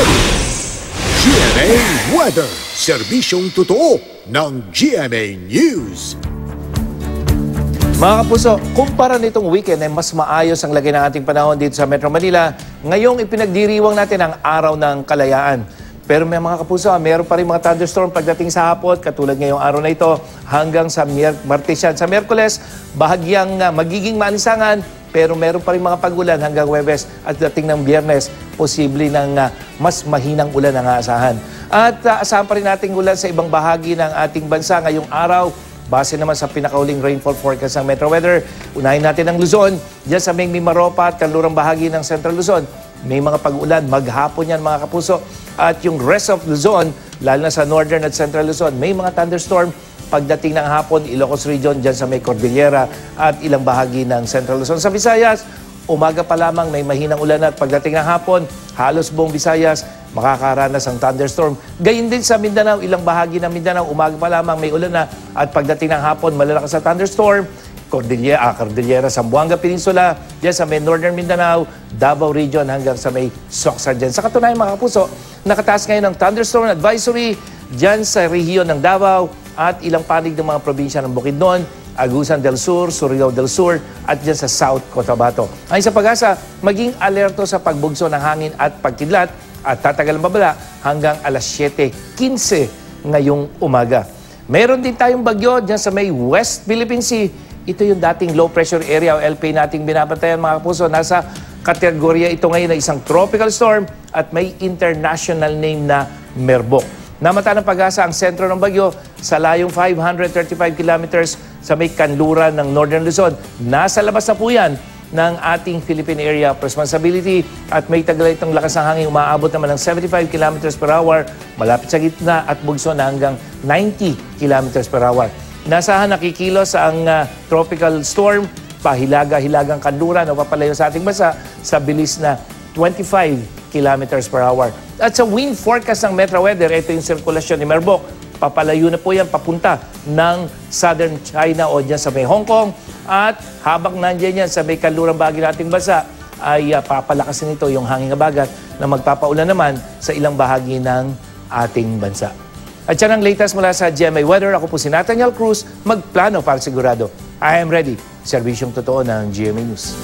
ready. GMA Weather, serbisyong totoo ng GMA News. Mga kapuso, kumpara nitong weekend ay mas maayos ang lagay ng ating panahon dito sa Metro Manila. Ngayong ipinagdiriwang natin ang Araw ng Kalayaan. Pero may mga kapuso, meron pa rin mga thunderstorm pagdating sa hapon, katulad ngayong araw na ito, hanggang sa Martes yan. Sa Miyerkules, bahagyang magiging maanisangan, pero meron pa rin mga pag-ulan hanggang Huwebes at dating ng Biyernes, posible ng mas mahinang ulan ang aasahan. At asahan pa rin nating ulan sa ibang bahagi ng ating bansa ngayong araw. Base naman sa pinakauling rainfall forecast ng Metro Weather, unahin natin ang Luzon. Diyan sa may Mimaropa at kanlurang bahagi ng Central Luzon, may mga pag-ulan. Maghapon yan mga kapuso. At yung rest of Luzon, lalo na sa Northern at Central Luzon, may mga thunderstorm pagdating ng hapon. Ilocos Region, dyan sa may Cordillera at ilang bahagi ng Central Luzon. Sa Visayas, umaga pa lamang may mahinang ulan at pagdating ng hapon, halos buong Visayas makakaranas ng thunderstorm. Gayun din sa Mindanao, ilang bahagi ng Mindanao, umaga pa lamang may ulan na at pagdating ng hapon, malalakas na thunderstorm. Cordillera, Zamboanga Peninsula, dyan sa may Northern Mindanao, Davao Region hanggang sa may Soksa dyan. Sa katunayan mga kapuso, nakataas ngayon ng thunderstorm advisory dyan sa rehiyon ng Davao at ilang panig ng mga probinsya ng Bukidnon, Agusan del Sur, Surigao del Sur at dyan sa South Cotabato. Ayon sa Pag-asa, maging alerto sa pagbugso ng hangin at pagkidlat at tatagal ang babala hanggang alas 7:15 ngayong umaga. Meron din tayong bagyo dyan sa may West Philippine Sea. Ito yung dating low pressure area o LP nating binabantayan mga kapuso. Nasa kategorya ito ngayon na isang tropical storm at may international name na Merbok. Namata ng Pag-asa ang sentro ng bagyo sa layong 535 kilometers sa may kanluran ng Northern Luzon. Nasa labas na po yan ng ating Philippine Area of Responsibility at may taglay itong lakas ng hangin umaabot naman ng 75 kilometers per hour malapit sa gitna at bugso na hanggang 90 kilometers per hour. Nasahan nakikilos ang tropical storm pahilaga-hilagang kanluran o papalayo sa ating bansa sa bilis na 25 kilometers per hour. At sa wind forecast ng Metro Weather, ito yung sirkulasyon ni Merbok. Papalayo na po yan papunta ng southern China o dyan sa may Hong Kong. At habang nandiyan yan sa may kanlurang bahagi ng ating bansa, ay papalakasin nito yung hangin habagat na magpapaulan naman sa ilang bahagi ng ating bansa. At yan ang latest mula sa GMA Weather. Ako po si Nathaniel Cruz, magplano para sigurado. I am ready. Serbisyong totoo ng GMA News.